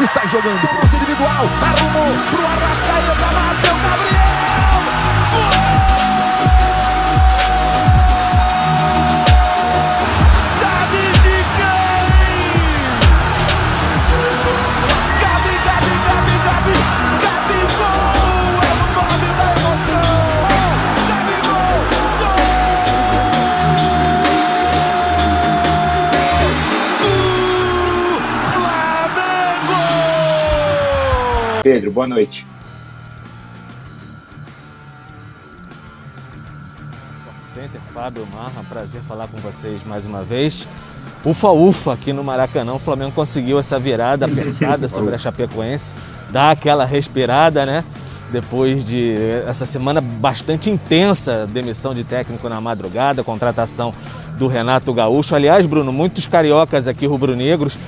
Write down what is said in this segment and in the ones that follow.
e sai jogando. Lance individual, arrumou pro Arrascaeta, bateu Gabriel! Sabe de quem? Gabigol! É o nome da emoção! Gabigol! Flamengo! Pedro, boa noite. Center, Fábio, Marra, prazer falar com vocês mais uma vez. Ufa, aqui no Maracanã, o Flamengo conseguiu essa virada apertada sobre a Chapecoense, dá aquela respirada, né? Depois de essa semana bastante intensa, demissão de técnico na madrugada, contratação do Renato Gaúcho. Aliás, Bruno, muitos cariocas aqui rubro-negros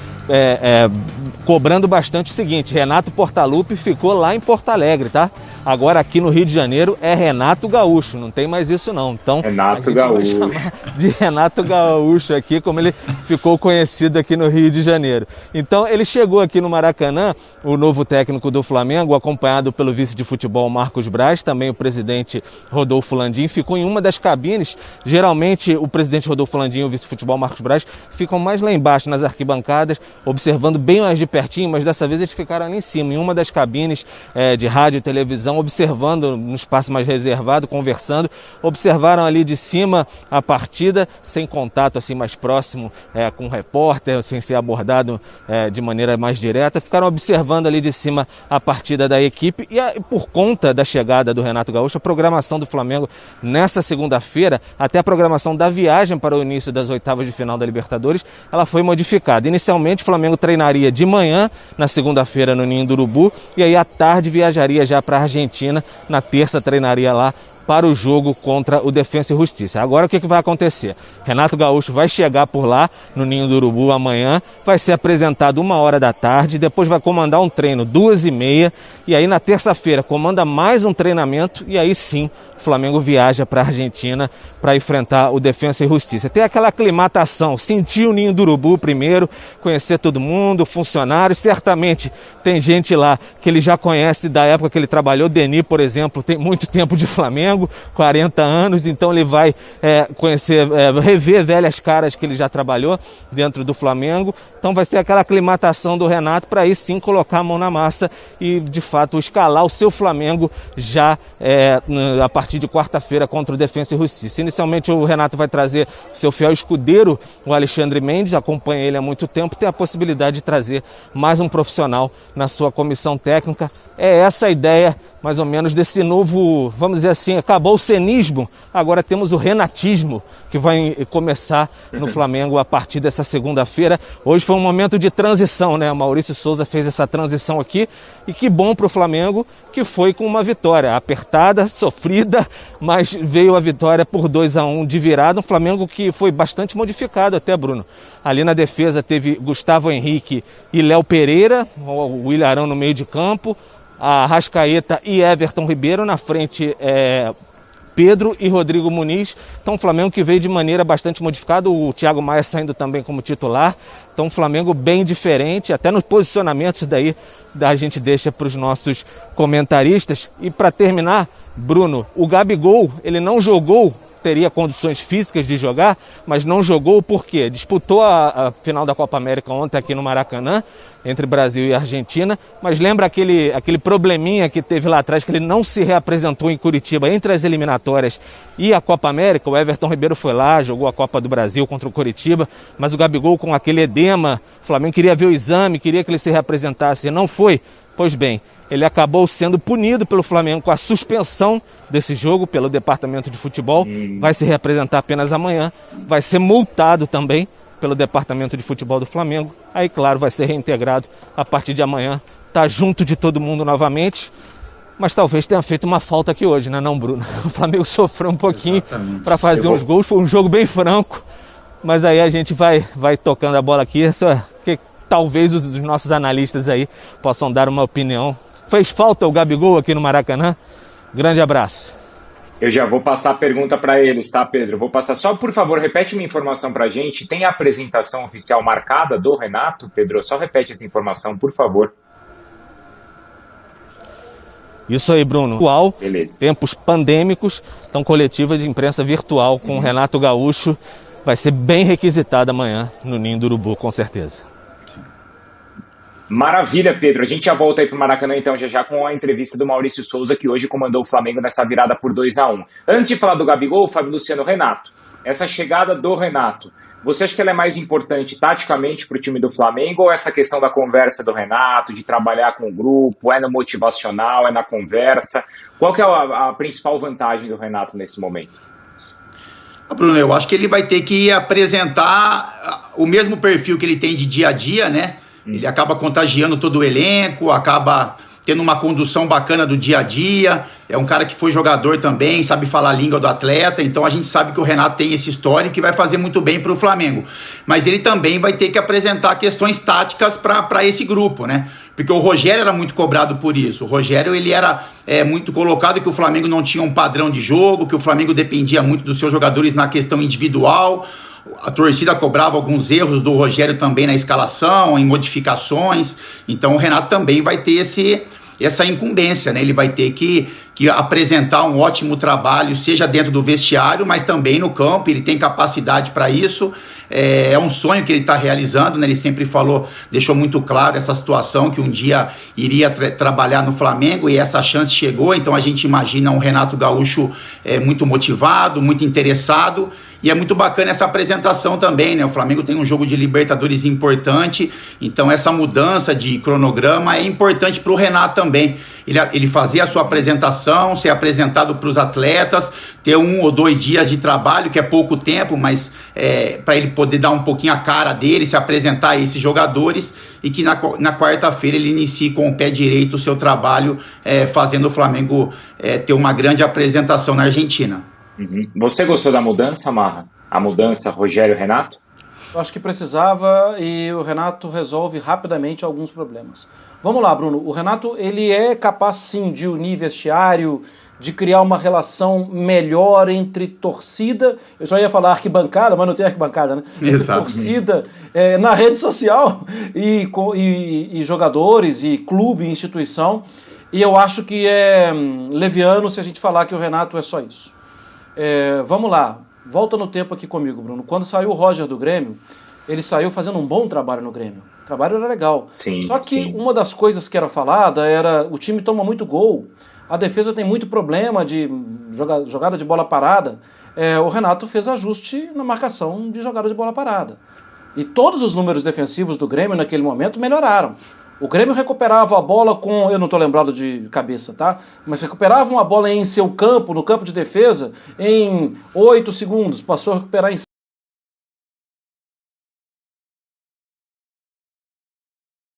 cobrando bastante o seguinte: Renato Portaluppi ficou lá em Porto Alegre, tá? Agora aqui no Rio de Janeiro é Renato Gaúcho, não tem mais isso não. Então Renato a gente vai chamar de Renato Gaúcho aqui, como ele ficou conhecido aqui no Rio de Janeiro. Então ele chegou aqui no Maracanã, o novo técnico do Flamengo, acompanhado pelo vice de futebol Marcos Braz, também o presidente Rodolfo Landim, ficou em uma das cabines. Geralmente o presidente Rodolfo Landim e o vice de futebol Marcos Braz ficam mais lá embaixo nas arquibancadas, observando bem mais de pertinho, mas dessa vez eles ficaram ali em cima, em uma das cabines de rádio e televisão, observando no espaço mais reservado, conversando, observaram ali de cima a partida, sem contato assim mais próximo com o repórter, sem ser abordado de maneira mais direta, ficaram observando ali de cima a partida da equipe e por conta da chegada do Renato Gaúcho, a programação do Flamengo nessa segunda-feira, até a programação da viagem para o início das oitavas de final da Libertadores, ela foi modificada. Inicialmente o Flamengo treinaria de manhã, na segunda-feira no Ninho do Urubu, e aí à tarde viajaria já para a Argentina, na terça treinaria lá para o jogo contra o Defensa e Justiça. Agora o que vai acontecer? Renato Gaúcho vai chegar por lá no Ninho do Urubu amanhã, vai ser apresentado 1h da tarde, depois vai comandar um treino 2h30, e aí na terça-feira comanda mais um treinamento, e aí sim o Flamengo viaja para a Argentina para enfrentar o Defensa e Justiça. Tem aquela aclimatação, sentir o Ninho do Urubu primeiro, conhecer todo mundo, funcionários, certamente tem gente lá que ele já conhece da época que ele trabalhou. Denis, por exemplo, tem muito tempo de Flamengo, 40 anos, então ele vai conhecer, rever velhas caras que ele já trabalhou dentro do Flamengo. Então vai ser aquela aclimatação do Renato para aí sim colocar a mão na massa e de fato escalar o seu Flamengo já a partir de quarta-feira contra o Defensa e Justiça. Inicialmente o Renato vai trazer seu fiel escudeiro, o Alexandre Mendes, acompanha ele há muito tempo, tem a possibilidade de trazer mais um profissional na sua comissão técnica. É essa a ideia, mais ou menos, desse novo, vamos dizer assim, acabou o cenismo, agora temos o renatismo, que vai começar no Flamengo a partir dessa segunda-feira. Hoje foi um momento de transição, né? O Maurício Souza fez essa transição aqui, e que bom para o Flamengo, que foi com uma vitória apertada, sofrida, mas veio a vitória por 2-1 de virada. Um Flamengo que foi bastante modificado até, Bruno. Ali na defesa teve Gustavo Henrique e Léo Pereira, o Ilharão no meio de campo, a Arrascaeta e Everton Ribeiro, na frente Pedro e Rodrigo Muniz. Então o Flamengo que veio de maneira bastante modificada, o Thiago Maia saindo também como titular. Então um Flamengo bem diferente, até nos posicionamentos daí a gente deixa para os nossos comentaristas. E para terminar, Bruno, o Gabigol, ele não jogou, teria condições físicas de jogar, mas não jogou porque disputou a final da Copa América ontem aqui no Maracanã, entre Brasil e Argentina, mas lembra aquele probleminha que teve lá atrás, que ele não se reapresentou em Curitiba entre as eliminatórias e a Copa América. O Everton Ribeiro foi lá, jogou a Copa do Brasil contra o Curitiba, mas o Gabigol com aquele edema, o Flamengo queria ver o exame, queria que ele se reapresentasse, e não foi. Pois bem, ele acabou sendo punido pelo Flamengo com a suspensão desse jogo pelo departamento de futebol, vai se representar apenas amanhã, vai ser multado também pelo departamento de futebol do Flamengo, aí claro vai ser reintegrado a partir de amanhã, tá junto de todo mundo novamente, mas talvez tenha feito uma falta aqui hoje, né não, Bruno? O Flamengo sofreu um pouquinho para fazer uns gols, foi um jogo bem franco, mas aí a gente vai tocando a bola aqui, que talvez os nossos analistas aí possam dar uma opinião. Fez falta o Gabigol aqui no Maracanã? Grande abraço. Eu já vou passar a pergunta para eles, tá, Pedro? Vou passar só, por favor, repete uma informação para a gente. Tem a apresentação oficial marcada do Renato, Pedro? Só repete essa informação, por favor. Isso aí, Bruno. Atual, Beleza. tempos pandêmicos, então coletiva de imprensa virtual com o Renato Gaúcho vai ser bem requisitada amanhã no Ninho do Urubu, com certeza. Maravilha, Pedro. A gente já volta aí para o Maracanã, então, já com a entrevista do Maurício Souza, que hoje comandou o Flamengo nessa virada por 2-1. Antes de falar do Gabigol, Fábio Luciano, Renato, essa chegada do Renato, você acha que ela é mais importante taticamente para o time do Flamengo ou essa questão da conversa do Renato, de trabalhar com o grupo, é no motivacional, é na conversa? Qual que é a principal vantagem do Renato nesse momento? Bruno, eu acho que ele vai ter que apresentar o mesmo perfil que ele tem de dia a dia, né? Ele acaba contagiando todo o elenco, acaba tendo uma condução bacana do dia a dia. É um cara que foi jogador também, sabe falar a língua do atleta. Então a gente sabe que o Renato tem esse histórico e vai fazer muito bem para o Flamengo. Mas ele também vai ter que apresentar questões táticas para esse grupo, né? Porque o Rogério era muito cobrado por isso. O Rogério ele era muito colocado que o Flamengo não tinha um padrão de jogo, que o Flamengo dependia muito dos seus jogadores na questão individual. A torcida cobrava alguns erros do Rogério também na escalação, em modificações. Então o Renato também vai ter essa incumbência, né? Ele vai ter que apresentar um ótimo trabalho, seja dentro do vestiário, mas também no campo. Ele tem capacidade para isso. É um sonho que ele está realizando, né? Ele sempre falou, deixou muito claro essa situação, que um dia iria trabalhar no Flamengo, e essa chance chegou. Então a gente imagina um Renato Gaúcho muito motivado, muito interessado. E é muito bacana essa apresentação também, né? O Flamengo tem um jogo de Libertadores importante, então essa mudança de cronograma é importante para o Renato também. Ele fazer a sua apresentação, ser apresentado para os atletas, ter 1 ou 2 dias de trabalho, que é pouco tempo, mas para ele poder dar um pouquinho a cara dele, se apresentar a esses jogadores, e que na quarta-feira ele inicie com o pé direito o seu trabalho, fazendo o Flamengo ter uma grande apresentação na Argentina. Uhum. Você gostou da mudança, Marra? A mudança Rogério-Renato? Eu acho que precisava, e o Renato resolve rapidamente alguns problemas. Vamos lá, Bruno. O Renato, ele é capaz sim de unir vestiário, de criar uma relação melhor entre torcida, eu só ia falar arquibancada, mas não tem arquibancada, né? Exato. Torcida na rede social e jogadores, e clube, e instituição. E eu acho que é leviano se a gente falar que o Renato é só isso. Vamos lá, volta no tempo aqui comigo, Bruno. Quando saiu o Roger do Grêmio, ele saiu fazendo um bom trabalho no Grêmio. O trabalho era legal. Sim, só que sim. Uma das coisas que era falada era: o time toma muito gol, a defesa tem muito problema de jogada de bola parada. O Renato fez ajuste na marcação de jogada de bola parada. E todos os números defensivos do Grêmio naquele momento melhoraram. O Grêmio recuperava a bola com, eu não estou lembrado de cabeça, tá? Mas recuperava uma bola em seu campo, no campo de defesa, em 8 segundos, passou a recuperar em